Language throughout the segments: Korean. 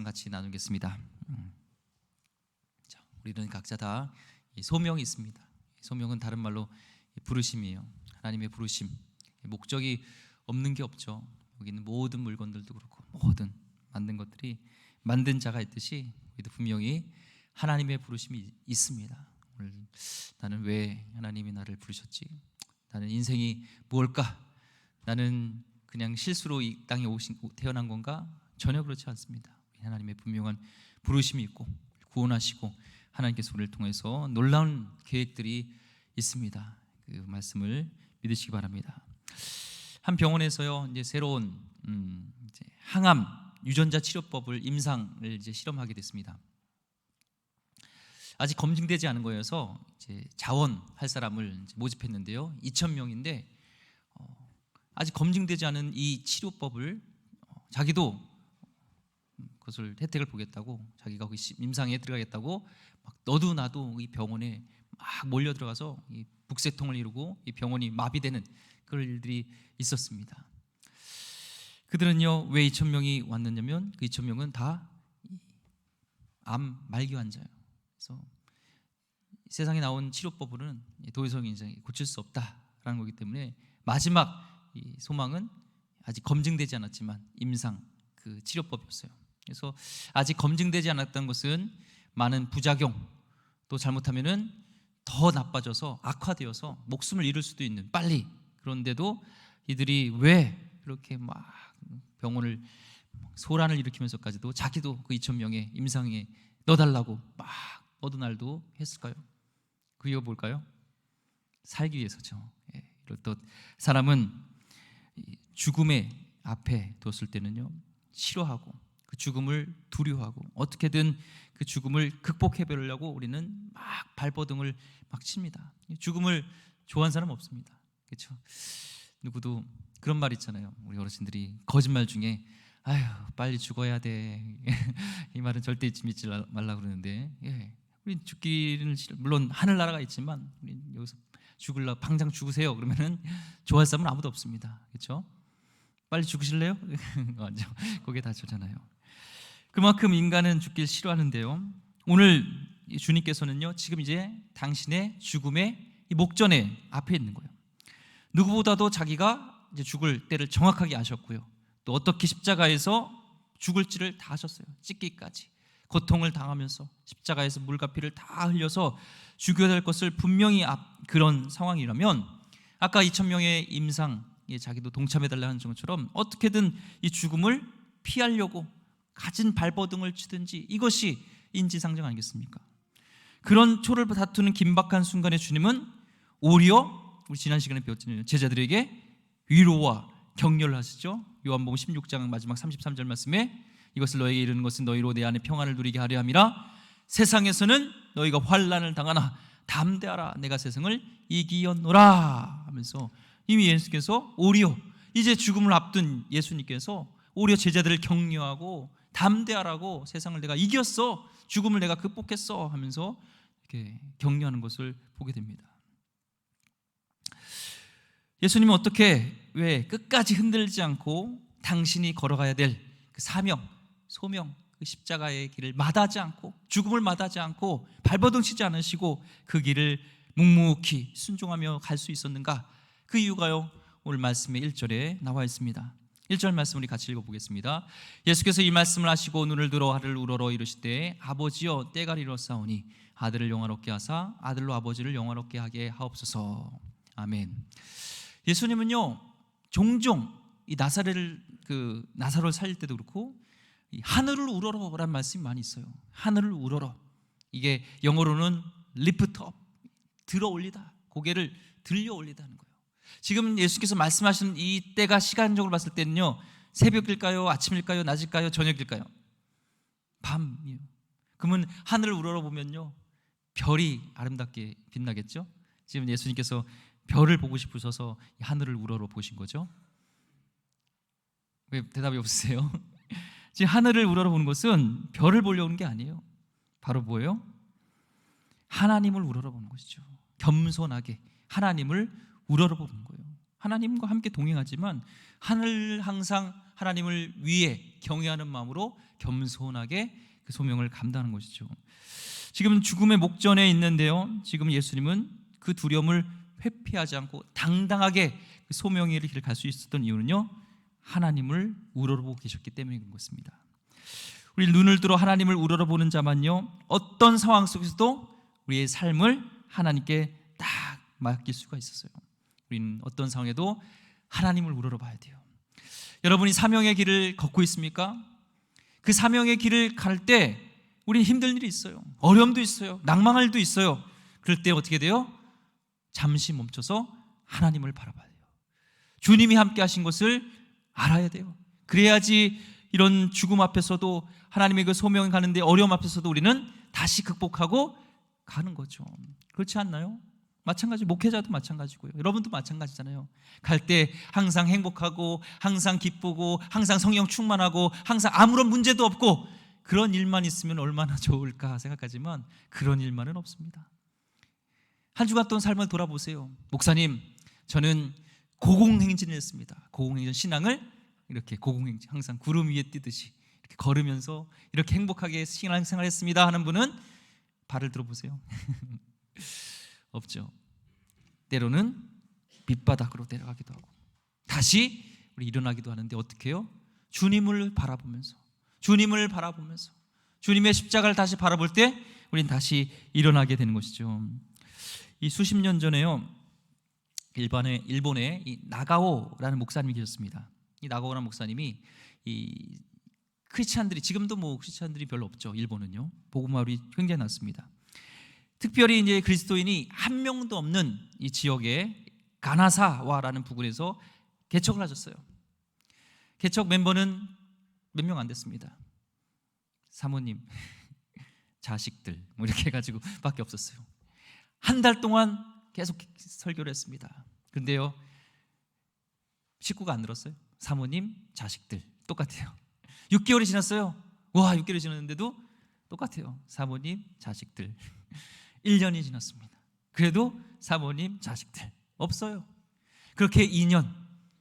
같이 나누겠습니다. 자, 우리는 각자 다 소명이 있습니다. 소명은 다른 말로 부르심이에요. 하나님의 부르심. 목적이 없는 게 없죠. 여기 있는 모든 물건들도 그렇고 모든 만든 것들이 만든 자가 있듯이 우리도 분명히 하나님의 부르심이 있습니다. 오늘 나는 왜 하나님이 나를 부르셨지? 나는 인생이 뭘까? 나는 그냥 실수로 이 땅에 태어난 건가? 전혀 그렇지 않습니다. 하나님의 분명한 부르심이 있고 구원하시고 하나님께서 우리를 통해서 놀라운 계획들이 있습니다. 그 말씀을 믿으시기 바랍니다. 한 병원에서요, 이제 새로운 이제 항암 유전자 치료법을 임상을 이제 실험하게 됐습니다. 아직 검증되지 않은 거여서 이제 자원할 사람을 이제 모집했는데요. 2,000명인데 아직 검증되지 않은 이 치료법을 자기도 그것을 혜택을 보겠다고, 자기가 임상에 들어가겠다고 막 너도 나도 이 병원에 막 몰려 들어가서 이 북새통을 이루고 이 병원이 마비되는 그런 일들이 있었습니다. 그들은요, 왜 2,000명이 왔느냐면 그 2,000명은 다 암 말기 환자예요. 그래서 세상에 나온 치료법으로는 도의성 인생이 고칠 수 없다라는 거기 때문에 마지막 이 소망은 아직 검증되지 않았지만 임상 그 치료법이었어요. 그래서 아직 검증되지 않았던 것은 많은 부작용, 또 잘못하면은 더 나빠져서 악화되어서 목숨을 잃을 수도 있는, 빨리. 그런데도 이들이 왜 그렇게 막 병원을 소란을 일으키면서까지도 자기도 그 2,000명의 임상에 넣어달라고 막 너도 날도 했을까요? 그 이유가 뭘까요? 살기 위해서죠. 이렇듯 사람은 죽음의 앞에 뒀을 때는요, 싫어하고 그 죽음을 두려워하고 어떻게든 그 죽음을 극복해보려고 우리는 막 발버둥을 막 칩니다. 죽음을 좋아하는 사람 없습니다. 그렇죠? 누구도 그런 말 있잖아요. 우리 어르신들이 거짓말 중에 아휴 빨리 죽어야 돼 이 말은 절대 믿지 말라 그러는데, 우리 죽기는 물론 하늘나라가 있지만 우리 여기서 죽을라 당장 죽으세요 그러면은 좋아할 사람은 아무도 없습니다. 그렇죠? 빨리 죽으실래요? 완전 거기에 다 저잖아요. 그만큼 인간은 죽길 싫어하는데요, 오늘 주님께서는요 지금 이제 당신의 죽음의 이 목전에 앞에 있는 거예요. 누구보다도 자기가 이제 죽을 때를 정확하게 아셨고요, 또 어떻게 십자가에서 죽을지를 다 아셨어요. 찢기까지 고통을 당하면서 십자가에서 물과 피를 다 흘려서 죽여야 될 것을 분명히 그런 상황이라면 아까 2,000명의 임상에 자기도 동참해달라 하는 것처럼 어떻게든 이 죽음을 피하려고 가진 발버둥을 치든지, 이것이 인지상정 아니겠습니까? 그런 초를 다투는 긴박한 순간에 주님은 오히려 우리 지난 시간에 배웠잖아요, 제자들에게 위로와 격려를 하시죠. 요한복음 16장 마지막 33절 말씀에 이것을 너에게 이르는 것은 너희로 내 안에 평안을 누리게 하려 함이라. 세상에서는 너희가 환난을 당하나 담대하라, 내가 세상을 이기었노라 하면서 이미 예수께서 오히려 이제 죽음을 앞둔 예수님께서 오히려 제자들을 격려하고 담대하라고, 세상을 내가 이겼어, 죽음을 내가 극복했어 하면서 이렇게 격려하는 것을 보게 됩니다. 예수님은 어떻게, 왜 끝까지 흔들지 않고 당신이 걸어가야 될 그 사명, 소명, 그 십자가의 길을 마다하지 않고, 죽음을 마다하지 않고 발버둥 치지 않으시고 그 길을 묵묵히 순종하며 갈 수 있었는가? 그 이유가요, 오늘 말씀의 1절에 나와 있습니다. 1절 말씀 우리 같이 읽어보겠습니다. 예수께서 이 말씀을 하시고 눈을 들어 하를 우러러 이르시되 아버지여 때가 이르렀사오니 아들을 영화롭게 하사 아들로 아버지를 영화롭게 하게 하옵소서. 아멘. 예수님은요 종종 이 나사로를 살릴 때도 그렇고 이 하늘을 우러러라는 말씀이 많이 있어요. 하늘을 우러러, 이게 영어로는 lift up, 들어 올리다, 고개를 들려 올리다는 거예요. 지금 예수께서 말씀하시는 이 때가 시간적으로 봤을 때는요, 새벽일까요? 아침일까요? 낮일까요? 저녁일까요? 밤이에요. 그러면 하늘을 우러러 보면요 별이 아름답게 빛나겠죠? 지금 예수님께서 별을 보고 싶으셔서 하늘을 우러러 보신 거죠? 왜 대답이 없으세요? 지금 하늘을 우러러 보는 것은 별을 보려는 게 아니에요. 바로 뭐예요? 하나님을 우러러 보는 것이죠. 겸손하게 하나님을 우러러 보는 거예요. 하나님과 함께 동행하지만 하늘 항상 하나님을 위해 경외하는 마음으로 겸손하게 그 소명을 감당하는 것이죠. 지금 죽음의 목전에 있는데요, 지금 예수님은 그 두려움을 회피하지 않고 당당하게 그 소명의 길을 갈 수 있었던 이유는요, 하나님을 우러러보고 계셨기 때문인 것입니다. 우리 눈을 들어 하나님을 우러러보는 자만요, 어떤 상황 속에서도 우리의 삶을 하나님께 딱 맡길 수가 있었어요. 우리는 어떤 상황에도 하나님을 우러러봐야 돼요. 여러분이 사명의 길을 걷고 있습니까? 그 사명의 길을 갈 때 우리는 힘든 일이 있어요. 어려움도 있어요. 낭망할 일도 있어요. 그럴 때 어떻게 돼요? 잠시 멈춰서 하나님을 바라봐야 돼요. 주님이 함께 하신 것을 알아야 돼요. 그래야지 이런 죽음 앞에서도, 하나님의 그 소명을 가는데 어려움 앞에서도 우리는 다시 극복하고 가는 거죠. 그렇지 않나요? 마찬가지, 목회자도 마찬가지고요. 여러분도 마찬가지잖아요. 갈 때 항상 행복하고 항상 기쁘고 항상 성령 충만하고 항상 아무런 문제도 없고 그런 일만 있으면 얼마나 좋을까 생각하지만 그런 일만은 없습니다. 한 주간 동안 삶을 돌아보세요. 목사님, 저는 고공행진을 했습니다. 고공행진, 신앙을 이렇게 고공행진, 항상 구름 위에 뛰듯이 이렇게 걸으면서 이렇게 행복하게 신앙생활 했습니다 하는 분은 발을 들어보세요. 없죠. 때로는 밑바닥으로 내려가기도 하고 다시 우리 일어나기도 하는데 어떻게 해요? 주님을 바라보면서 주님의 십자가를 다시 바라볼 때 우리는 다시 일어나게 되는 것이죠. 이 수십 년 전에요, 일본에 이 나가오라는 목사님이 계셨습니다. 이 나가오라는 목사님이 이 크리스찬들이, 지금도 뭐 크리스찬들이 별로 없죠. 일본은요, 복음화율이 굉장히 낮습니다. 특별히 이제 그리스도인이 한 명도 없는 이 지역에 가나사와라는 부근에서 개척을 하셨어요. 개척 멤버는 몇 명 안 됐습니다. 사모님, 자식들 뭐 이렇게 해가지고 밖에 없었어요. 한 달 동안 계속 설교를 했습니다. 그런데요, 식구가 안 늘었어요. 사모님, 자식들 똑같아요. 6개월이 지났어요. 와, 6개월이 지났는데도 똑같아요. 사모님, 자식들. 1년이 지났습니다. 그래도 사모님, 자식들 없어요. 그렇게 2년,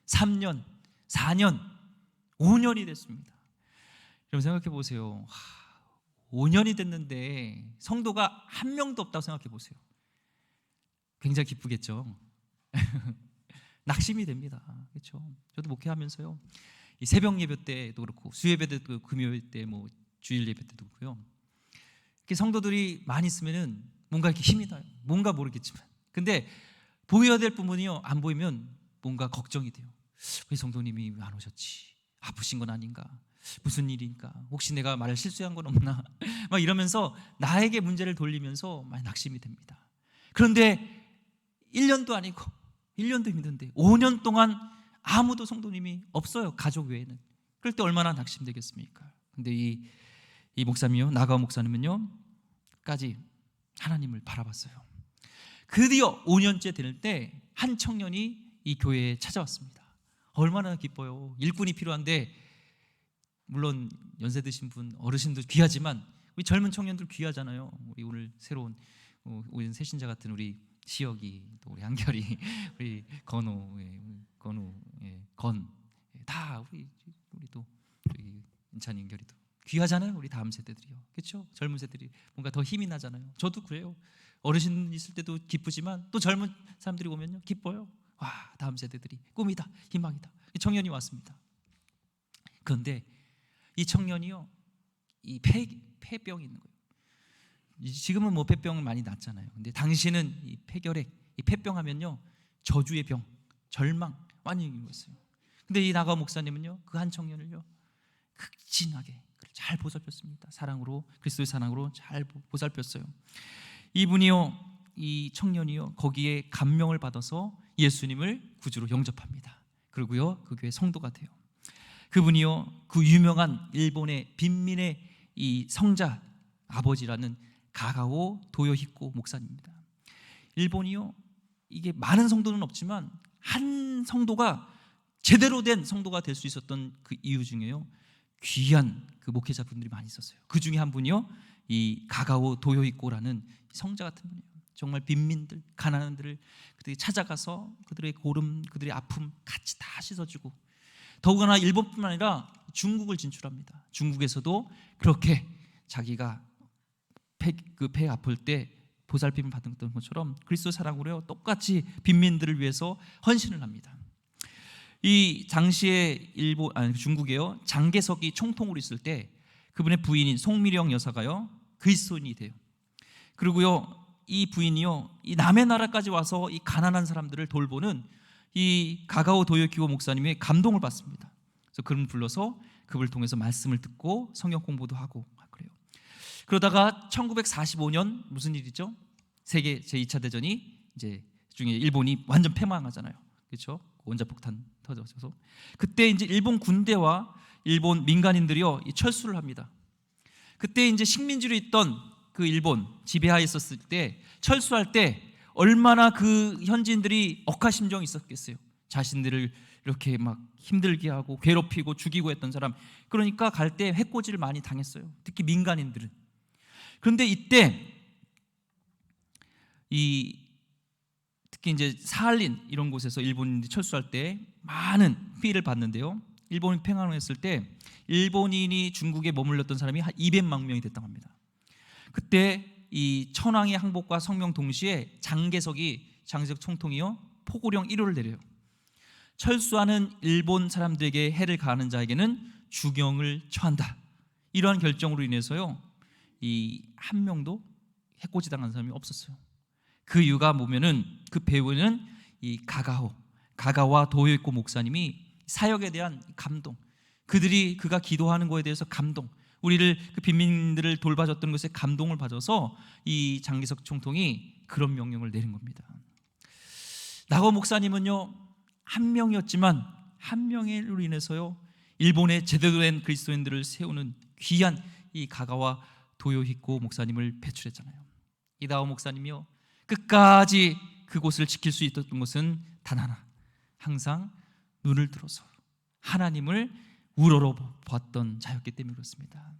3년, 4년, 5년이 됐습니다. 여러분 생각해 보세요. 5년이 됐는데 성도가 한 명도 없다고 생각해 보세요. 굉장히 기쁘겠죠. 낙심이 됩니다. 그렇죠? 저도 목회하면서요, 이 새벽 예배 때도 그렇고 수예배 때도, 금요일 때, 뭐 주일 예배 때도 그렇고요, 이렇게 성도들이 많이 있으면은 뭔가 이렇게 힘이 나요. 뭔가 모르겠지만. 근데 보여야 될 부분이요, 안 보이면 뭔가 걱정이 돼요. 왜 성도님이 안 오셨지? 아프신 건 아닌가? 무슨 일인가? 혹시 내가 말을 실수한 건 없나? 막 이러면서 나에게 문제를 돌리면서 많이 낙심이 됩니다. 그런데 1년도 아니고 1년도 힘든데 5년 동안 아무도 성도님이 없어요. 가족 외에는. 그럴 때 얼마나 낙심되겠습니까? 근데 이 목사님이요, 나가오 목사님은요, 끝까지 하나님을 바라봤어요. 드디어 5년째 될 때 한 청년이 이 교회에 찾아왔습니다. 얼마나 기뻐요. 일꾼이 필요한데, 물론 연세 드신 분, 어르신도 귀하지만 우리 젊은 청년들 귀하잖아요. 우리 오늘 새로운 우리 새신자 같은 우리 시혁이, 또 우리 한결이, 우리 건우, 건, 다 우리 또 인찬이, 인결이도 귀하잖아요. 우리 다음 세대들이요. 그렇죠? 젊은 세대들이 뭔가 더 힘이 나잖아요. 저도 그래요. 어르신 있을 때도 기쁘지만 또 젊은 사람들이 오면요, 기뻐요. 와, 다음 세대들이 꿈이다, 희망이다. 청년이 왔습니다. 그런데 이 청년이요, 이 폐병이 있는 거예요. 지금은 뭐 폐병 많이 낫잖아요. 근데 당시는 이 폐결핵, 이 폐병 하면요, 저주의 병, 절망 많이 있는 거였어요. 근데 이 나가오 목사님은요, 그 한 청년을요, 극진하게 잘 보살폈습니다. 사랑으로, 그리스도의 사랑으로 잘 보살폈어요. 이분이요, 이 청년이요, 거기에 감명을 받아서 예수님을 구주로 영접합니다. 그리고요, 그 교회 성도가 돼요. 그분이요, 그 유명한 일본의 빈민의 이 성자 아버지라는 가가오 도요히코 목사님입니다. 일본이요, 이게 많은 성도는 없지만 한 성도가 제대로 된 성도가 될 수 있었던 그 이유 중에요, 귀한 그 목회자분들이 많이 있었어요. 그 중에 한 분이요, 이 가가오 도요히코라는 성자 같은 분이에요. 정말 빈민들, 가난한들을 그들이 찾아가서 그들의 고름, 그들의 아픔 같이 다 씻어주고, 더구나 일본뿐만 아니라 중국을 진출합니다. 중국에서도 그렇게 자기가 배 아플 때 보살핌을 받았던 것처럼 그리스도 사랑으로요 똑같이 빈민들을 위해서 헌신을 합니다. 이 당시에 중국에요 장개석이 총통으로 있을 때 그분의 부인인 송미령 여사가요 그리스도인이 돼요. 그리고요 이 부인이요 이 남의 나라까지 와서 이 가난한 사람들을 돌보는 이 가가오 도요키고 목사님의 감동을 받습니다. 그래서 그분을 불러서 그분을 통해서 말씀을 듣고 성경 공부도 하고 그래요. 그러다가 1945년 무슨 일이죠? 세계 제2차 대전이 이제 중에 일본이 완전 패망하잖아요. 그렇죠? 원자폭탄 터져서 그때 이제 일본 군대와 일본 민간인들이요 철수를 합니다. 그때 이제 식민지로 있던 그 일본 지배하에 있었을 때 철수할 때 얼마나 그 현지인들이 억하심정이 있었겠어요. 자신들을 이렇게 막 힘들게 하고 괴롭히고 죽이고 했던 사람, 그러니까 갈 때 해코지를 많이 당했어요. 특히 민간인들은. 그런데 이때 특히 이제 사할린 이런 곳에서 일본인들이 철수할 때 많은 피해를 봤는데요. 일본이 패망했을 때 일본인이 중국에 머물렀던 사람이 한 200만 명이 됐다고 합니다. 그때 이 천황의 항복과 성명 동시에 장개석 총통이요 포고령 1호를 내려요. 철수하는 일본 사람들에게 해를 가하는 자에게는 주경을 처한다. 이러한 결정으로 인해서요 이 한 명도 해코지 당한 사람이 없었어요. 그 이유가 뭐냐면은 그 배우는 이 가가와 도요이코 목사님이 사역에 대한 감동, 그가 기도하는 것에 대해서 감동, 우리를 그 빈민들을 돌봐줬던 것에 감동을 받아서 이 장개석 총통이 그런 명령을 내린 겁니다. 나고 목사님은요 한 명이었지만 한 명으로 인해서요 일본의 제대로 된 그리스도인들을 세우는 귀한 이 가가와 도요히코 목사님을 배출했잖아요. 이다오 목사님이요 끝까지 그곳을 지킬 수 있었던 것은 단 하나, 항상 눈을 들어서 하나님을 우러러 보았던 자였기 때문에 그렇습니다.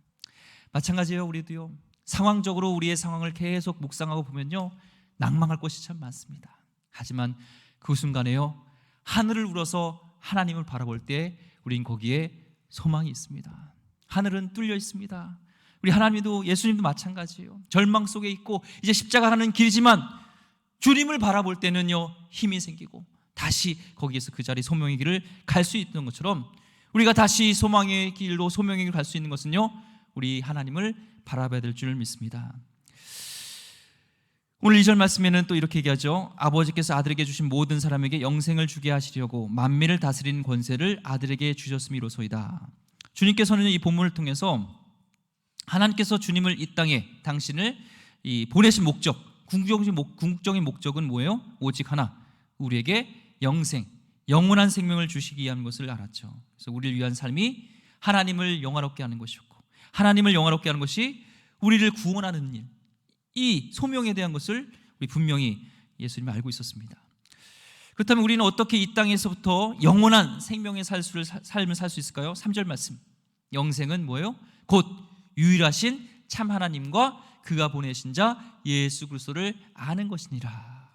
마찬가지예요. 우리도요 상황적으로 우리의 상황을 계속 묵상하고 보면요 낭망할 것이 참 많습니다. 하지만 그 순간에요 하늘을 우러서 하나님을 바라볼 때 우린 거기에 소망이 있습니다. 하늘은 뚫려 있습니다. 우리 하나님도 예수님도 마찬가지예요. 절망 속에 있고 이제 십자가 가는 길이지만 주님을 바라볼 때는요 힘이 생기고 다시 거기에서 그 자리 소명의 길을 갈 수 있는 것처럼 우리가 다시 소망의 길로 소명의 길을 갈 수 있는 것은요 우리 하나님을 바라봐야 될 줄 믿습니다. 오늘 2절 말씀에는 또 이렇게 얘기하죠. 아버지께서 아들에게 주신 모든 사람에게 영생을 주게 하시려고 만민을 다스리는 권세를 아들에게 주셨음이로소이다. 주님께서는 이 본문을 통해서 하나님께서 주님을 이 땅에 당신을 보내신 목적, 궁극적인 목적은 뭐예요? 오직 하나, 우리에게 영원한 생명을 주시기 위한 것을 알았죠. 그래서 우리를 위한 삶이 하나님을 영화롭게 하는 것이었고, 하나님을 영화롭게 하는 것이 우리를 구원하는 일, 이 소명에 대한 것을 우리 분명히 예수님이 알고 있었습니다. 그렇다면 우리는 어떻게 이 땅에서부터 영원한 생명의 삶을 살 수 있을까요? 3절 말씀, 영생은 뭐예요? 곧 유일하신 참 하나님과 그가 보내신 자 예수 그리스도를 아는 것이니라.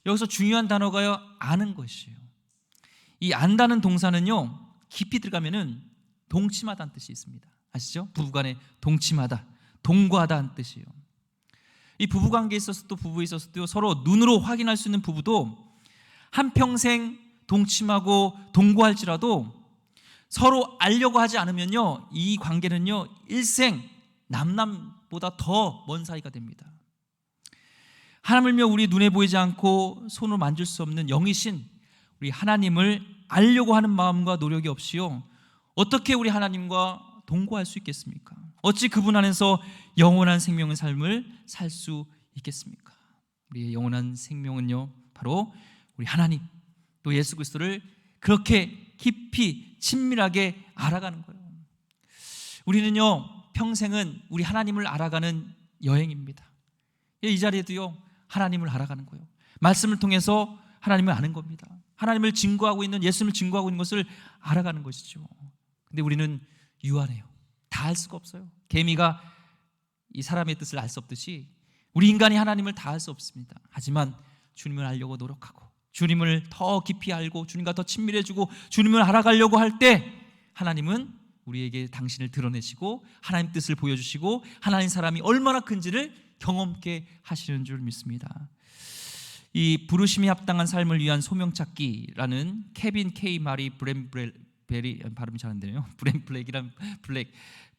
여기서 중요한 단어가요 아는 것이에요. 이 안다는 동사는요 깊이 들어가면은 동침하다는 뜻이 있습니다. 아시죠? 부부간에 동침하다, 동거하다는 뜻이에요. 이 부부관계에 있어서도 부부에 있어서도 서로 눈으로 확인할 수 있는 부부도 한평생 동침하고 동거할지라도 서로 알려고 하지 않으면요 이 관계는요 일생 남남보다 더 먼 사이가 됩니다. 하나님을며 우리 눈에 보이지 않고 손으로 만질 수 없는 영이신 우리 하나님을 알려고 하는 마음과 노력이 없이요 어떻게 우리 하나님과 동거할 수 있겠습니까? 어찌 그분 안에서 영원한 생명의 삶을 살 수 있겠습니까? 우리의 영원한 생명은요 바로 우리 하나님 또 예수 그리스도를 그렇게 깊이 친밀하게 알아가는 거예요. 우리는요 평생은 우리 하나님을 알아가는 여행입니다. 이 자리에도요 하나님을 알아가는 거예요. 말씀을 통해서 하나님을 아는 겁니다. 하나님을 증거하고 있는, 예수님을 증거하고 있는 것을 알아가는 것이죠. 근데 우리는 유한해요. 다 알 수가 없어요. 개미가 이 사람의 뜻을 알 수 없듯이 우리 인간이 하나님을 다 알 수 없습니다. 하지만 주님을 알려고 노력하고 주님을 더 깊이 알고 주님과 더 친밀해지고 주님을 알아가려고 할 때 하나님은 우리에게 당신을 드러내시고 하나님 뜻을 보여주시고 하나님 사람이 얼마나 큰지를 경험케 하시는 줄 믿습니다. 이 부르심이 합당한 삶을 위한 소명찾기라는 케빈 K 마리 브랜베리, 발음이 잘 안 되네요.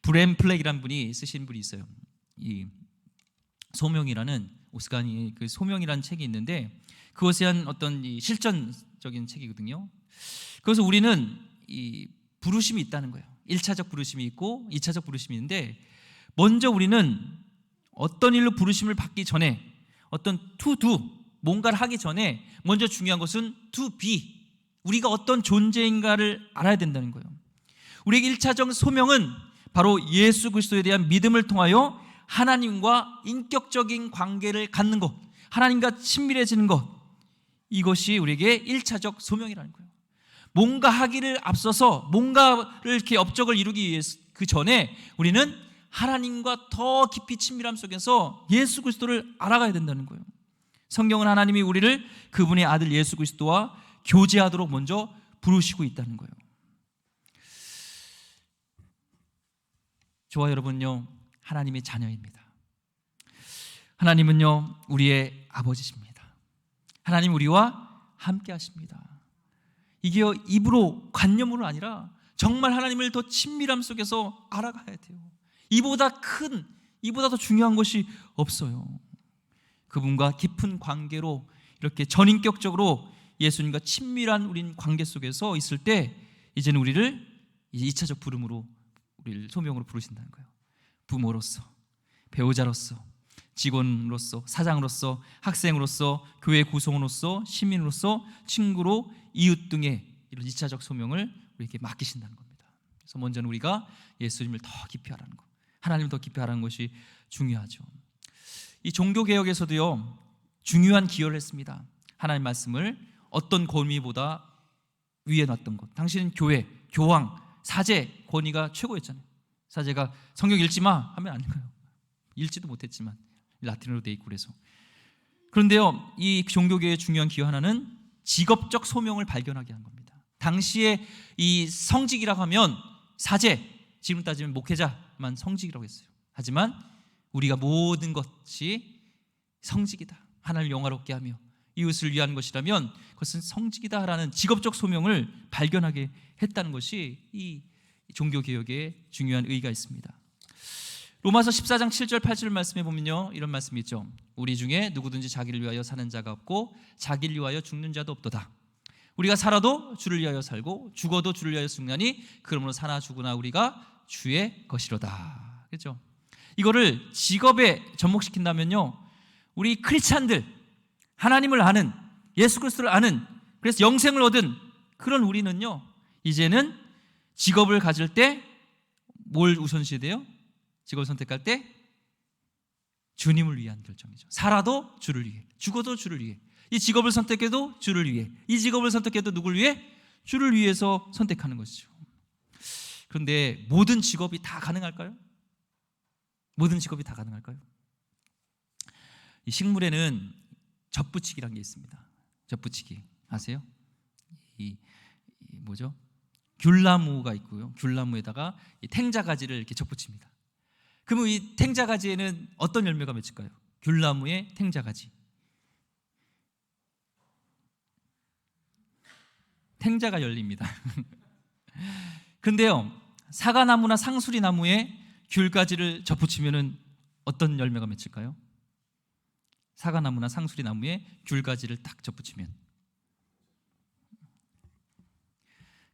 브랜플렉이란 분이 쓰신 분이 있어요. 이 소명이라는 오스간이 그 소명이라는 책이 있는데 그것에 대한 어떤 이 실전적인 책이거든요. 그래서 우리는 이 부르심이 있다는 거예요. 1차적 부르심이 있고 2차적 부르심이 있는데 먼저 우리는 어떤 일로 부르심을 받기 전에 어떤 to do 뭔가를 하기 전에 먼저 중요한 것은 to be 우리가 어떤 존재인가를 알아야 된다는 거예요. 우리에게 1차적 소명은 바로 예수 그리스도에 대한 믿음을 통하여 하나님과 인격적인 관계를 갖는 것, 하나님과 친밀해지는 것, 이것이 우리에게 1차적 소명이라는 거예요. 뭔가 하기를 앞서서 뭔가를 이렇게 업적을 이루기 위해서 그 전에 우리는 하나님과 더 깊이 친밀함 속에서 예수 그리스도를 알아가야 된다는 거예요. 성경은 하나님이 우리를 그분의 아들 예수 그리스도와 교제하도록 먼저 부르시고 있다는 거예요. 저와 여러분요, 하나님의 자녀입니다. 하나님은요, 우리의 아버지십니다. 하나님 우리와 함께 하십니다. 이게 입으로 관념으로 아니라 정말 하나님을 더 친밀함 속에서 알아가야 돼요. 이보다 더 중요한 것이 없어요. 그분과 깊은 관계로 이렇게 전인격적으로 예수님과 친밀한 우린 관계 속에서 있을 때 이제는 우리를 2차적 부름으로 우리를 소명으로 부르신다는 거예요. 부모로서, 배우자로서, 직원으로서, 사장으로서, 학생으로서, 교회 구성원으로서, 시민으로서, 친구로, 이웃 등의 이런 2차적 소명을 우리에게 맡기신다는 겁니다. 그래서 먼저는 우리가 예수님을 더 깊이 알아가는 것, 하나님을 더 깊이 알아가는 것이 중요하죠. 이 종교개혁에서도요 중요한 기여를 했습니다. 하나님 말씀을 어떤 권위보다 위에 놨던 것. 당신은 교회, 교황, 사제 권위가 최고였잖아요. 사제가 성경 읽지 마 하면 안 돼요. 읽지도 못했지만 라틴어로 돼 있고 그래서. 그런데요, 이 종교계의 중요한 기여 하나는 직업적 소명을 발견하게 한 겁니다. 당시에 이 성직이라고 하면 사제, 지금 따지면 목회자만 성직이라고 했어요. 하지만 우리가 모든 것이 성직이다, 하나님을 영화롭게 하며 이웃을 위한 것이라면 그것은 성직이다라는 직업적 소명을 발견하게 했다는 것이 이 종교개혁의 중요한 의의가 있습니다. 로마서 14장 7절 8절 말씀에 보면요 이런 말씀이 있죠. 우리 중에 누구든지 자기를 위하여 사는 자가 없고 자기를 위하여 죽는 자도 없도다. 우리가 살아도 주를 위하여 살고 죽어도 주를 위하여 죽나니 그러므로 사나 죽으나 우리가 주의 것이로다. 그렇죠? 이거를 직업에 접목시킨다면요 우리 크리스찬들, 하나님을 아는, 예수 그리스도를 아는, 그래서 영생을 얻은 그런 우리는요 이제는 직업을 가질 때 뭘 우선시해야 돼요? 직업을 선택할 때 주님을 위한 결정이죠. 살아도 주를 위해, 죽어도 주를 위해, 이 직업을 선택해도 주를 위해, 이 직업을 선택해도 누굴 위해? 주를 위해서 선택하는 것이죠. 그런데 모든 직업이 다 가능할까요? 모든 직업이 다 가능할까요? 이 식물에는 젖붙이기라는 게 있습니다. 젖붙이기 아세요? 이 뭐죠? 귤나무가 있고요. 귤나무에다가 이 탱자가지를 이렇게 젖붙입니다. 그러면 이 탱자가지에는 어떤 열매가 맺힐까요? 귤나무의 탱자가지. 탱자가 열립니다. 근데요, 사과나무나 상수리나무에 귤가지를 젖붙이면은 어떤 열매가 맺힐까요? 사과나무나 상수리나무에 귤가지를 딱 젖붙이면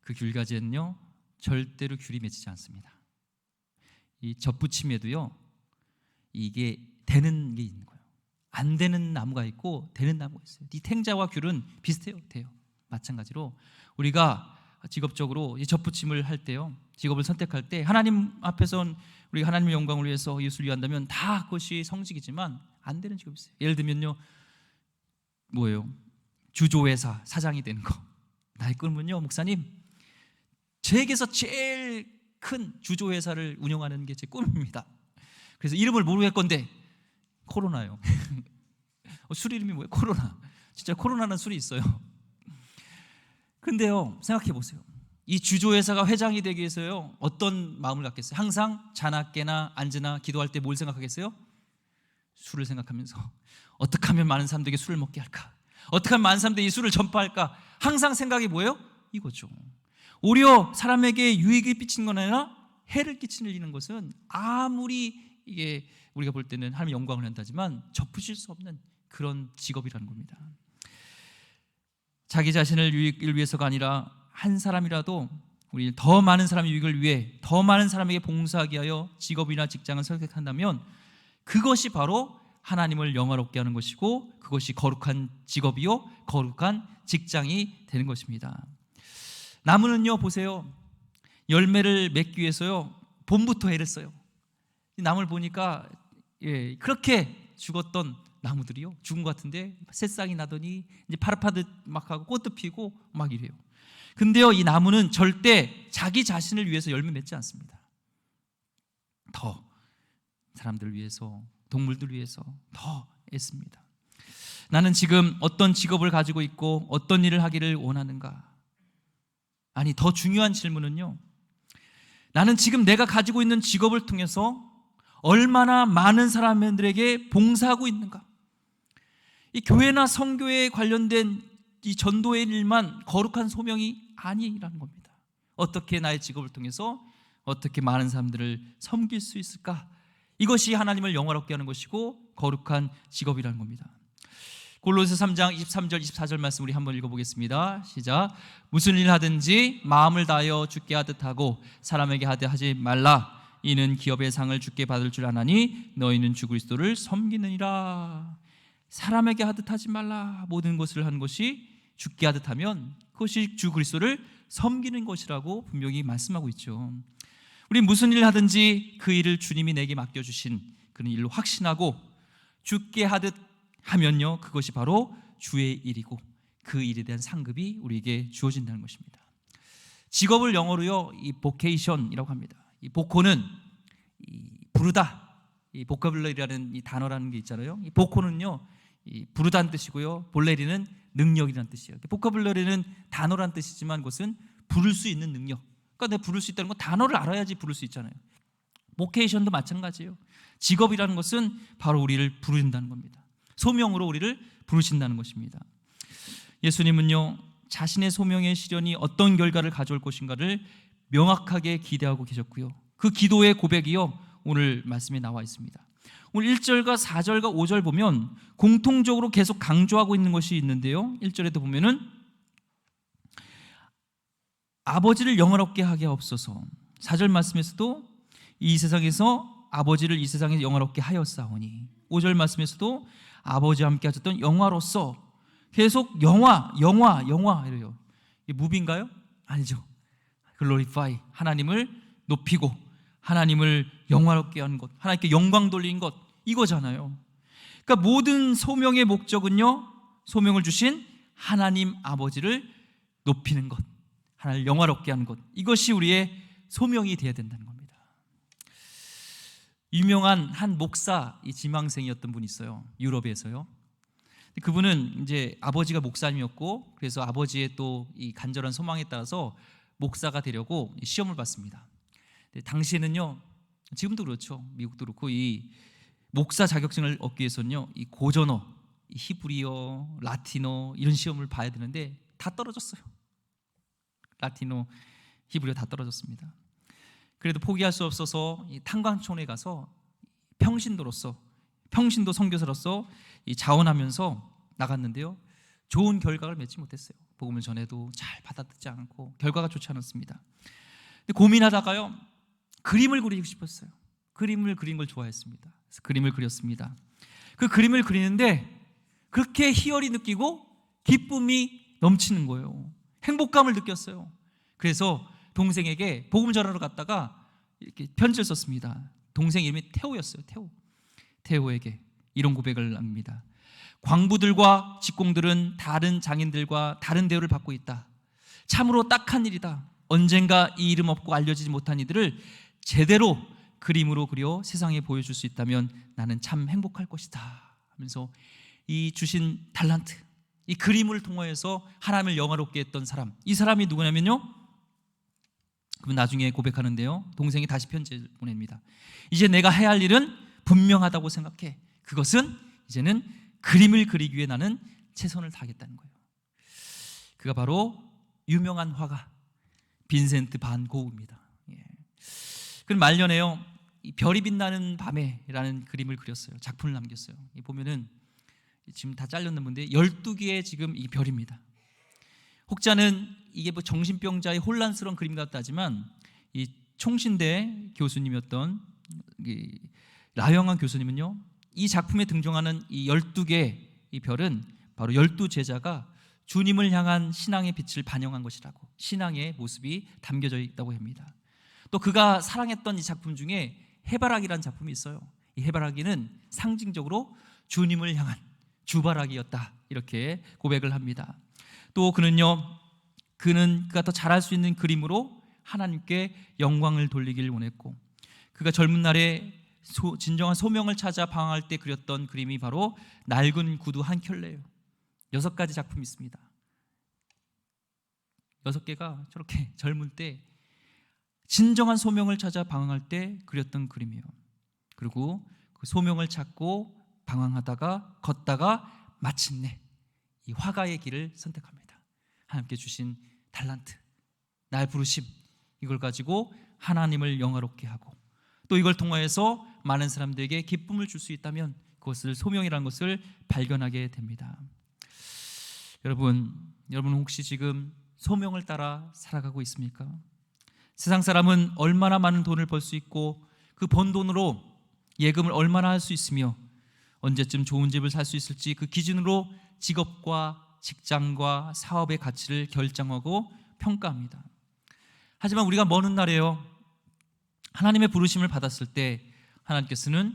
그 귤가지에는요 절대로 귤이 맺히지 않습니다. 이 젖붙임에도요 이게 되는 게 있는 거예요. 안 되는 나무가 있고 되는 나무가 있어요. 이 탱자와 귤은 비슷해요. 돼요. 마찬가지로 우리가 직업적으로 이 젖붙임을 할 때요, 직업을 선택할 때 하나님 앞에선 우리가 하나님의 영광을 위해서 예수를 위한다면 다 그것이 성직이지만 안 되는 직업이 있어요. 예를 들면요 뭐예요? 주조회사 사장이 되는 거. 나의 꿈은요 목사님, 세계에서 제일 큰 주조회사를 운영하는 게 제 꿈입니다. 그래서 이름을 모르겠 건데 코로나요. 술 이름이 뭐예요? 코로나. 진짜 코로나는 술이 있어요. 근데요, 생각해 보세요. 이 주조회사가 회장이 되기 위해서요, 어떤 마음을 갖겠어요? 항상 자나 깨나 앉으나 기도할 때 뭘 생각하겠어요? 술을 생각하면서 어떻게 하면 많은 사람들에게 술을 먹게 할까? 어떻게 하면 많은 사람들이 이 술을 전파할까? 항상 생각이 뭐예요? 이거죠. 오히려 사람에게 유익을 끼치는 건 아니라 해를 끼치는 것은 아무리 이게 우리가 볼 때는 하나님의 영광을 한다지만 접으실 수 없는 그런 직업이라는 겁니다. 자기 자신을 유익을 위해서가 아니라 한 사람이라도 우리 더 많은 사람의 유익을 위해 더 많은 사람에게 봉사하기 위하여 직업이나 직장을 선택한다면 그것이 바로 하나님을 영화롭게 하는 것이고 그것이 거룩한 직업이요 거룩한 직장이 되는 것입니다. 나무는요, 보세요. 열매를 맺기 위해서요, 봄부터 애를 써요. 이 나무를 보니까 그렇게 죽었던 나무들이요, 죽은 것 같은데 새싹이 나더니 이제 파릇파릇 막 하고 꽃도 피고 막 이래요. 근데요, 이 나무는 절대 자기 자신을 위해서 열매 맺지 않습니다. 더 사람들을 위해서, 동물들 위해서 더 애씁니다. 나는 지금 어떤 직업을 가지고 있고 어떤 일을 하기를 원하는가? 아니, 더 중요한 질문은요, 나는 지금 내가 가지고 있는 직업을 통해서 얼마나 많은 사람들에게 봉사하고 있는가? 이 교회나 선교에 관련된 이 전도의 일만 거룩한 소명이 아니라는 겁니다. 어떻게 나의 직업을 통해서 어떻게 많은 사람들을 섬길 수 있을까? 이것이 하나님을 영화롭게 하는 것이고 거룩한 직업이라는 겁니다. 골로새 3장 23절 24절 말씀 우리 한번 읽어보겠습니다. 시작. 무슨 일 하든지 마음을 다하여 주께 하듯 하고 사람에게 하지 말라. 이는 기업의 상을 주께 받을 줄 아나니 너희는 주 그리스도를 섬기느니라. 사람에게 하듯 하지 말라. 모든 것을 한 것이 주께 하듯 하면 그것이 주 그리스도를 섬기는 것이라고 분명히 말씀하고 있죠. 우리 무슨 일을 하든지 그 일을 주님이 내게 맡겨주신 그런 일로 확신하고 주께 하듯 하면요, 그것이 바로 주의 일이고 그 일에 대한 상급이 우리에게 주어진다는 것입니다. 직업을 영어로요, 이 보케이션이라고 합니다. 이 보코는 이 부르다, 이 보커블러리라는 이 단어라는 게 있잖아요. 이 보코는요, 이 부르다는 뜻이고요, 볼레리는 능력이라는 뜻이에요. 보커블러리는 단어라는 뜻이지만 그것은 부를 수 있는 능력. 그러니까 내가 부를 수 있다는 건 단어를 알아야지 부를 수 있잖아요. 보케이션도 마찬가지예요. 직업이라는 것은 바로 우리를 부른다는 겁니다. 소명으로 우리를 부르신다는 것입니다. 예수님은요, 자신의 소명의 실현이 어떤 결과를 가져올 것인가를 명확하게 기대하고 계셨고요, 그 기도의 고백이요, 오늘 말씀에 나와 있습니다. 오늘 1절과 4절과 5절 보면 공통적으로 계속 강조하고 있는 것이 있는데요, 1절에도 보면은 아버지를 영화롭게 하게 하옵소서. 4절 말씀에서도 이 세상에서 아버지를 이 세상에서 영화롭게 하였사오니, 5절 말씀에서도 아버지와 함께 하셨던 영화로서 계속 영화 이래요. 이게 무비인가요? 아니죠. 글로리파이, 하나님을 높이고 하나님을 영화롭게 하는 것, 하나님께 영광 돌린 것, 이거잖아요. 그러니까 모든 소명의 목적은요, 소명을 주신 하나님 아버지를 높이는 것, 하나님을 영화롭게 하는 것, 이것이 우리의 소명이 되어야 된다는 겁니다. 유명한 한 목사, 이 지망생이었던 분이 있어요. 유럽에서요. 그분은 이제 아버지가 목사님이었고, 그래서 아버지의 또 이 간절한 소망에 따라서 목사가 되려고 시험을 봤습니다. 당시에는요, 지금도 그렇죠, 미국도 그렇고, 이 목사 자격증을 얻기 위해서는요, 이 고전어, 이 히브리어, 라틴어 이런 시험을 봐야 되는데 다 떨어졌어요. 라틴어, 히브리어 다 떨어졌습니다. 그래도 포기할 수 없어서 이 탄광촌에 가서 평신도 선교사로서 이 자원하면서 나갔는데요, 좋은 결과를 맺지 못했어요. 복음을 전해도 잘 받아듣지 않고 결과가 좋지 않았습니다. 근데 고민하다가요, 그림을 그리고 싶었어요. 그림을 그린 걸 좋아했습니다. 그래서 그림을 그렸습니다. 그 그림을 그리는데 그렇게 희열이 느끼고 기쁨이 넘치는 거예요. 행복감을 느꼈어요. 그래서 동생에게 복음 전하러 갔다가 이렇게 편지를 썼습니다. 동생 이름이 태호였어요. 태호에게 이런 고백을 합니다. 광부들과 직공들은 다른 장인들과 다른 대우를 받고 있다. 참으로 딱한 일이다. 언젠가 이 이름 없고 알려지지 못한 이들을 제대로 그림으로 그려 세상에 보여줄 수 있다면 나는 참 행복할 것이다 하면서 이 주신 달란트, 이 그림을 통하여서 하나님을 영화롭게 했던 사람, 이 사람이 누구냐면요, 그럼 나중에 고백하는데요, 동생이 다시 편지를 보냅니다. 이제 내가 해야 할 일은 분명하다고 생각해. 그것은 이제는 그림을 그리기 위해 나는 최선을 다하겠다는 거예요. 그가 바로 유명한 화가 빈센트 반 고흐입니다. 그는 말년에요, 이 별이 빛나는 밤에라는 그림을 그렸어요. 작품을 남겼어요. 보면은 지금 다 잘렸는데 12개의 지금 이 별입니다. 혹자는 이게 뭐 정신병자의 혼란스러운 그림 같다지만 이 총신대 교수님이었던 라영한 교수님은요, 이 작품에 등장하는 이 12개 이 별은 바로 12제자가 주님을 향한 신앙의 빛을 반영한 것이라고, 신앙의 모습이 담겨져 있다고 합니다. 또 그가 사랑했던 이 작품 중에 해바라기라는 작품이 있어요. 이 해바라기는 상징적으로 주님을 향한 주바라기였다, 이렇게 고백을 합니다. 또 그가 더 잘할 수 있는 그림으로 하나님께 영광을 돌리기를 원했고, 그가 젊은 날에 진정한 소명을 찾아 방황할 때 그렸던 그림이 바로 낡은 구두 한 켤레예요. 6가지 작품이 있습니다. 6개가 저렇게 젊은 때 진정한 소명을 찾아 방황할 때 그렸던 그림이에요. 그리고 그 소명을 찾고 방황하다가 걷다가 마침내 이 화가의 길을 선택합니다. 하나님께 주신 달란트, 날 부르심, 이걸 가지고 하나님을 영화롭게 하고, 또 이걸 통하여서 많은 사람들에게 기쁨을 줄 수 있다면 그것을 소명이라는 것을 발견하게 됩니다. 여러분 혹시 지금 소명을 따라 살아가고 있습니까? 세상 사람은 얼마나 많은 돈을 벌 수 있고 그 번 돈으로 예금을 얼마나 할 수 있으며 언제쯤 좋은 집을 살 수 있을지 그 기준으로 직업과 직장과 사업의 가치를 결정하고 평가합니다. 하지만 우리가 먼 훗날에요, 하나님의 부르심을 받았을 때 하나님께서는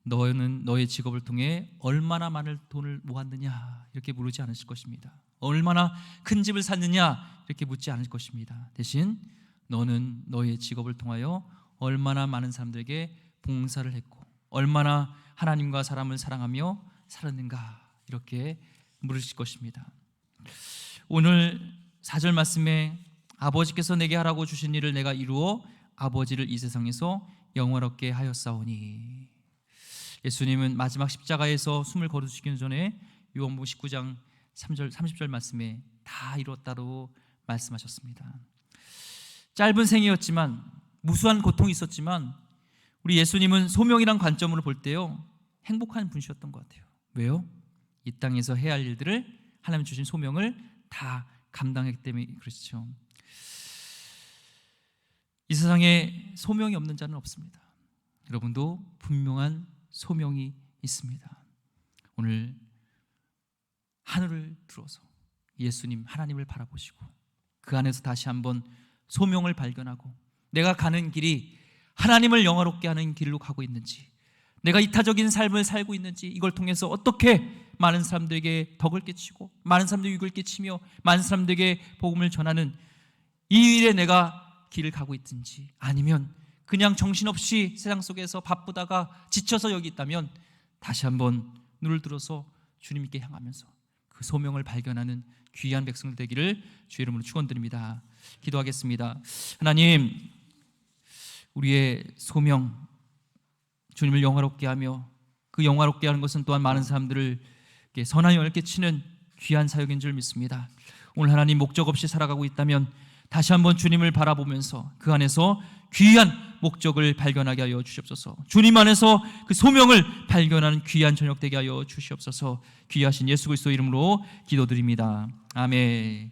너는 너의 직업을 통해 얼마나 많은 돈을 모았느냐 이렇게 물으지 않으실 것입니다. 얼마나 큰 집을 샀느냐 이렇게 묻지 않을 것입니다. 대신 너는 너의 직업을 통하여 얼마나 많은 사람들에게 봉사를 했고 얼마나 하나님과 사람을 사랑하며 살았는가 이렇게 물으실 것입니다. 오늘 4절 말씀에 아버지께서 내게 하라고 주신 일을 내가 이루어 아버지를 이 세상에서 영화롭게 하였사오니. 예수님은 마지막 십자가에서 숨을 거두시기 전에 요한복음 19장 3절 30절 말씀에 다 이뤘다고 말씀하셨습니다. 짧은 생이었지만 무수한 고통이 있었지만 우리 예수님은 소명이란 관점으로 볼 때요 행복한 분이셨던 것 같아요. 왜요? 이 땅에서 해야 할 일들을 하나님 주신 소명을 다 감당했기 때문에 그렇죠. 이 세상에 소명이 없는 자는 없습니다. 여러분도 분명한 소명이 있습니다. 오늘 하늘을 들어서 예수님 하나님을 바라보시고 그 안에서 다시 한번 소명을 발견하고 내가 가는 길이 하나님을 영화롭게 하는 길로 가고 있는지, 내가 이타적인 삶을 살고 있는지, 이걸 통해서 어떻게 많은 사람들에게 덕을 끼치고 많은 사람들에게 유익을 끼치며 많은 사람들에게 복음을 전하는 이 일에 내가 길을 가고 있든지, 아니면 그냥 정신없이 세상 속에서 바쁘다가 지쳐서 여기 있다면 다시 한번 눈을 들어서 주님께 향하면서 그 소명을 발견하는 귀한 백성들 되기를 주의 이름으로 축원드립니다. 기도하겠습니다. 하나님, 우리의 소명, 주님을 영화롭게 하며 그 영화롭게 하는 것은 또한 많은 사람들을 선한 영향을 끼치는 귀한 사역인 줄 믿습니다. 오늘 하나님 목적 없이 살아가고 있다면 다시 한번 주님을 바라보면서 그 안에서 귀한 목적을 발견하게 하여 주시옵소서. 주님 안에서 그 소명을 발견하는 귀한 저녁 되게 하여 주시옵소서. 귀하신 예수 그리스도 이름으로 기도드립니다. 아멘.